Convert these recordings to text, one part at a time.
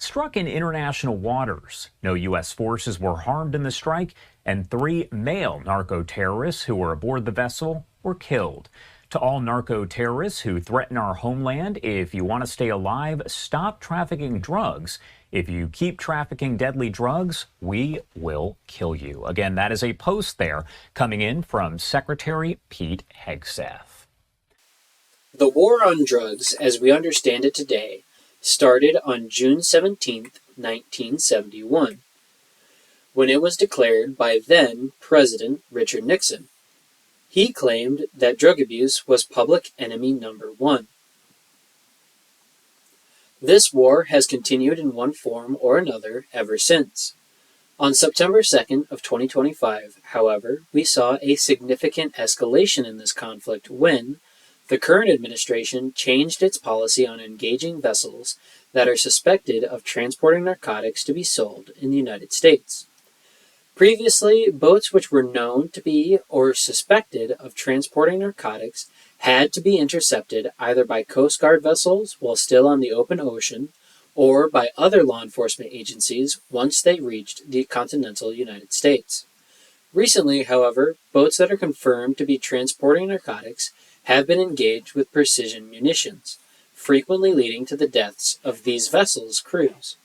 struck in international waters. No U.S. forces were harmed in the strike, and 3 male narco-terrorists who were aboard the vessel were killed. To all narco-terrorists who threaten our homeland, if you want to stay alive, stop trafficking drugs. If you keep trafficking deadly drugs, we will kill you. Again, that is a post there coming in from Secretary Pete Hegseth. The war on drugs, as we understand it today, started on June 17, 1971, when it was declared by then-President Richard Nixon. He claimed that drug abuse was public enemy number 1. This war has continued in one form or another ever since. On September 2nd of 2025, however, we saw a significant escalation in this conflict when the current administration changed its policy on engaging vessels that are suspected of transporting narcotics to be sold in the United States. Previously, boats which were known to be or suspected of transporting narcotics had to be intercepted either by Coast Guard vessels while still on the open ocean or by other law enforcement agencies once they reached the continental United States. Recently, however, boats that are confirmed to be transporting narcotics have been engaged with precision munitions, frequently leading to the deaths of these vessels' crews.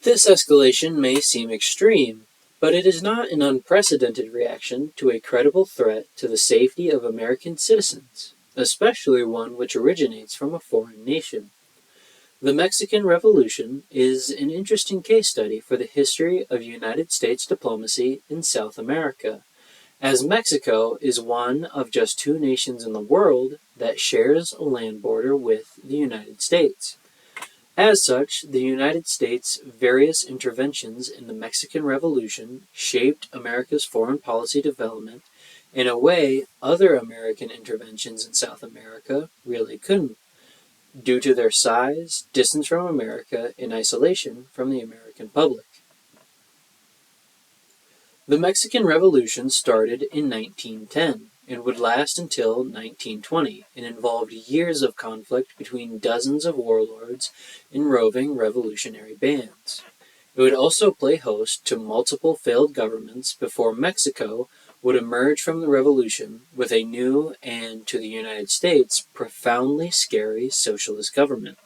This escalation may seem extreme, but it is not an unprecedented reaction to a credible threat to the safety of American citizens, especially one which originates from a foreign nation. The Mexican Revolution is an interesting case study for the history of United States diplomacy in South America, as Mexico is one of just 2 nations in the world that shares a land border with the United States. As such, the United States' various interventions in the Mexican Revolution shaped America's foreign policy development in a way other American interventions in South America really couldn't, due to their size, distance from America, and isolation from the American public. The Mexican Revolution started in 1910 and would last until 1920 and involved years of conflict between dozens of warlords and roving revolutionary bands. It would also play host to multiple failed governments before Mexico would emerge from the revolution with a new and, to the United States, profoundly scary socialist government.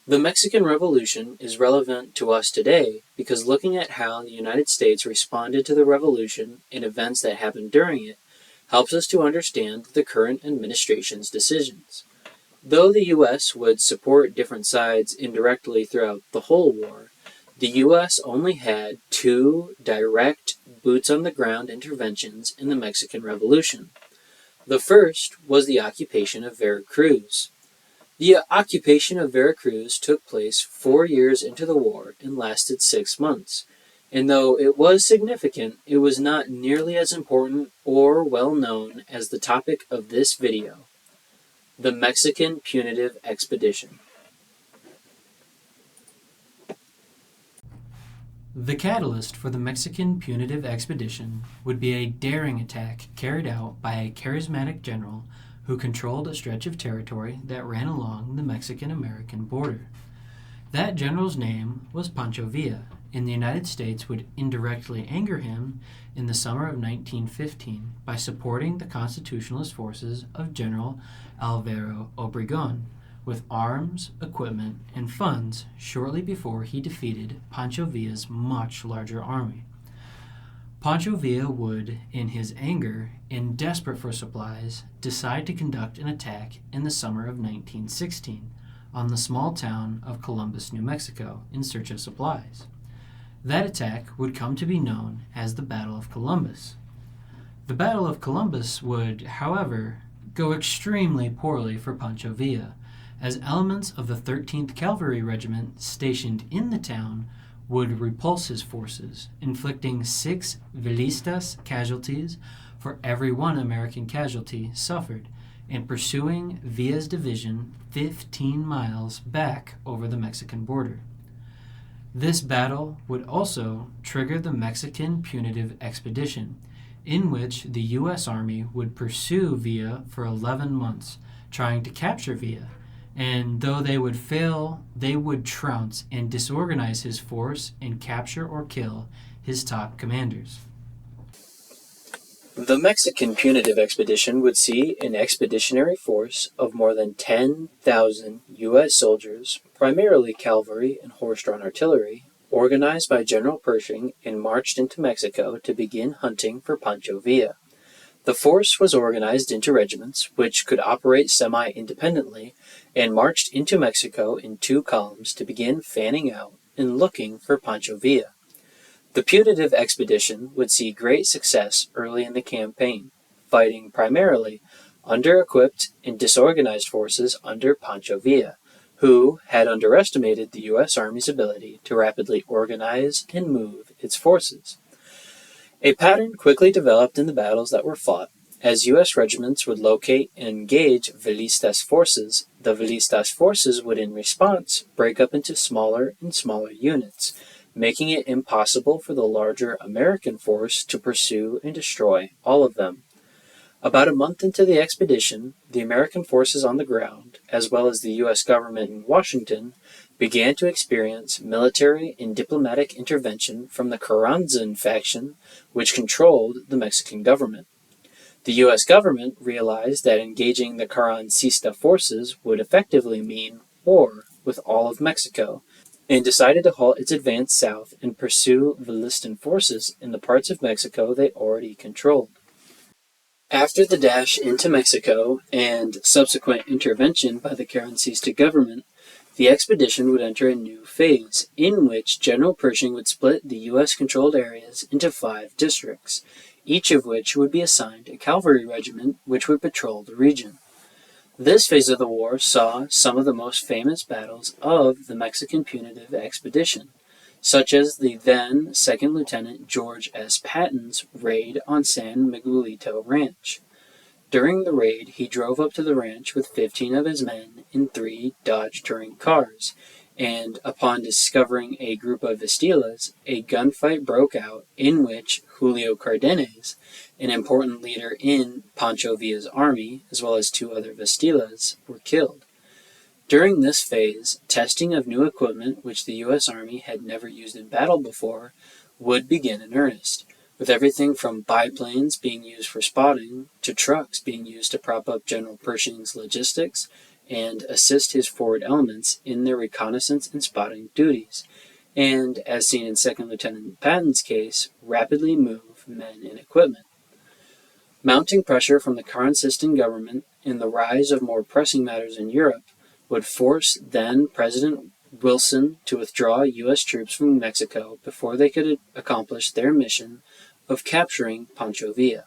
The Mexican Revolution is relevant to us today because looking at how the United States responded to the revolution and events that happened during it helps us to understand the current administration's decisions. Though the U.S. would support different sides indirectly throughout the whole war, the U.S. only had 2 direct boots-on-the-ground interventions in the Mexican Revolution. The first was the occupation of Veracruz. The occupation of Veracruz took place 4 years into the war and lasted 6 months, and though it was significant, it was not nearly as important or well known as the topic of this video, the Mexican Punitive Expedition. The catalyst for the Mexican Punitive Expedition would be a daring attack carried out by a charismatic general who controlled a stretch of territory that ran along the Mexican-American border. That general's name was Pancho Villa, and the United States would indirectly anger him in the summer of 1915 by supporting the constitutionalist forces of General Alvaro Obregón with arms, equipment, and funds shortly before he defeated Pancho Villa's much larger army. Pancho Villa would, in his anger and desperate for supplies, decide to conduct an attack in the summer of 1916 on the small town of Columbus, New Mexico, in search of supplies. That attack would come to be known as the Battle of Columbus. The Battle of Columbus would, however, go extremely poorly for Pancho Villa, as elements of the 13th Cavalry Regiment stationed in the town would repulse his forces, inflicting 6 Villistas casualties for every 1 American casualty suffered, and pursuing Villa's division 15 miles back over the Mexican border. This battle would also trigger the Mexican Punitive Expedition, in which the U.S. Army would pursue Villa for 11 months, trying to capture Villa, And though they would fail, they would trounce and disorganize his force and capture or kill his top commanders. The Mexican punitive expedition would see an expeditionary force of more than 10,000 U.S. soldiers, primarily cavalry and horse-drawn artillery, organized by General Pershing and marched into Mexico to begin hunting for Pancho Villa. The force was organized into regiments, which could operate semi-independently, and marched into Mexico in two columns to begin fanning out and looking for Pancho Villa. The punitive expedition would see great success early in the campaign, fighting primarily under-equipped and disorganized forces under Pancho Villa, who had underestimated the U.S. Army's ability to rapidly organize and move its forces. A pattern quickly developed in the battles that were fought. As U.S. regiments would locate and engage Villistas forces, the Villistas forces would in response break up into smaller and smaller units, making it impossible for the larger American force to pursue and destroy all of them. About a month into the expedition, the American forces on the ground, as well as the U.S. government in Washington, began to experience military and diplomatic intervention from the Carranzan faction, which controlled the Mexican government. The U.S. government realized that engaging the Carrancista forces would effectively mean war with all of Mexico, and decided to halt its advance south and pursue Villistan forces in the parts of Mexico they already controlled. After the dash into Mexico and subsequent intervention by the Carrancista government, the expedition would enter a new phase, in which General Pershing would split the U.S.-controlled areas into 5 districts, each of which would be assigned a cavalry regiment which would patrol the region. This phase of the war saw some of the most famous battles of the Mexican punitive expedition, such as the then Second Lieutenant George S. Patton's raid on San Miguelito Ranch. During the raid, he drove up to the ranch with 15 of his men in 3 Dodge touring cars, and upon discovering a group of Vistillas, a gunfight broke out in which Julio Cardenas, an important leader in Pancho Villa's army, as well as 2 other Vistillas, were killed. During this phase, testing of new equipment, which the U.S. Army had never used in battle before, would begin in earnest, with everything from biplanes being used for spotting to trucks being used to prop up General Pershing's logistics and assist his forward elements in their reconnaissance and spotting duties, and, as seen in Second Lieutenant Patton's case, rapidly move men and equipment. Mounting pressure from the Carrancistan government and the rise of more pressing matters in Europe would force then-President Wilson to withdraw U.S. troops from Mexico before they could accomplish their mission of capturing Pancho Villa.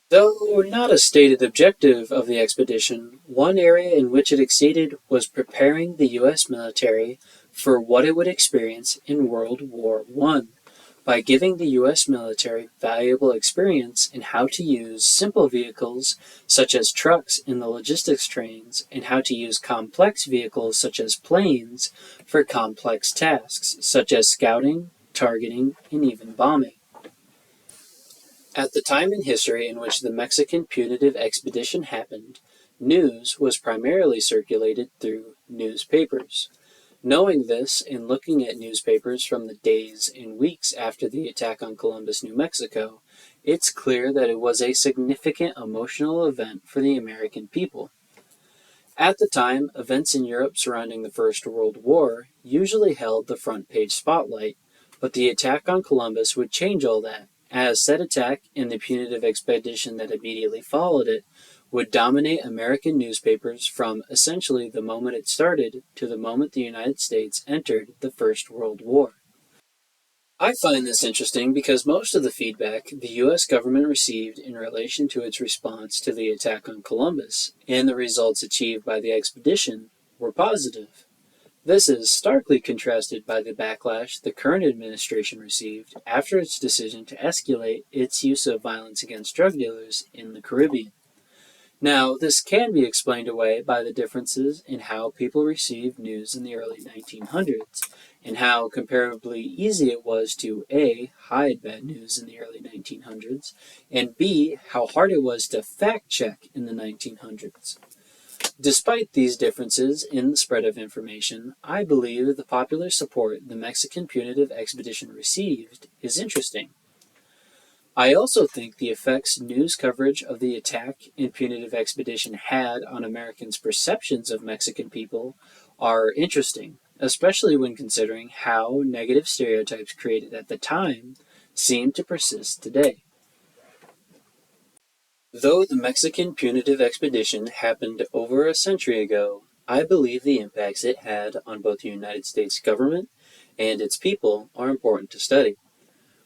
Though not a stated objective of the expedition, one area in which it exceeded was preparing the U.S. military for what it would experience in World War I, by giving the U.S. military valuable experience in how to use simple vehicles such as trucks in the logistics trains and how to use complex vehicles such as planes for complex tasks such as scouting, targeting, and even bombing. At the time in history in which the Mexican punitive expedition happened, news was primarily circulated through newspapers. Knowing this and looking at newspapers from the days and weeks after the attack on Columbus, New Mexico, it's clear that it was a significant emotional event for the American people. At the time, events in Europe surrounding the First World War usually held the front page spotlight, but the attack on Columbus would change all that, as said attack and the punitive expedition that immediately followed it would dominate American newspapers from essentially the moment it started to the moment the United States entered the First World War. I find this interesting because most of the feedback the U.S. government received in relation to its response to the attack on Columbus and the results achieved by the expedition were positive. This is starkly contrasted by the backlash the current administration received after its decision to escalate its use of violence against drug dealers in the Caribbean. Now, this can be explained away by the differences in how people received news in the early 1900s, and how comparably easy it was to A. hide bad news in the early 1900s, and B. how hard it was to fact-check in the 1900s. Despite these differences in the spread of information, I believe the popular support the Mexican punitive expedition received is interesting. I also think the effects news coverage of the attack and punitive expedition had on Americans' perceptions of Mexican people are interesting, especially when considering how negative stereotypes created at the time seem to persist today. Though the Mexican punitive expedition happened over a century ago, I believe the impacts it had on both the United States government and its people are important to study.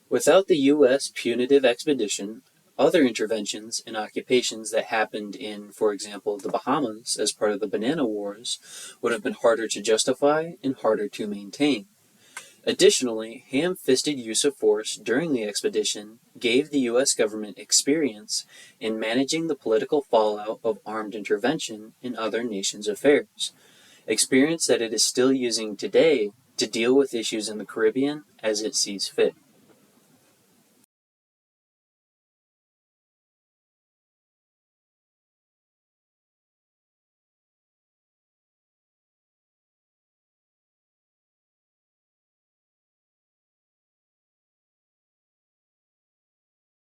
Without the U.S. punitive expedition, other interventions and occupations that happened in, for example, the Bahamas as part of the Banana Wars would have been harder to justify and harder to maintain. Additionally, ham-fisted use of force during the expedition gave the U.S. government experience in managing the political fallout of armed intervention in other nations' affairs, experience that it is still using today to deal with issues in the Caribbean as it sees fit.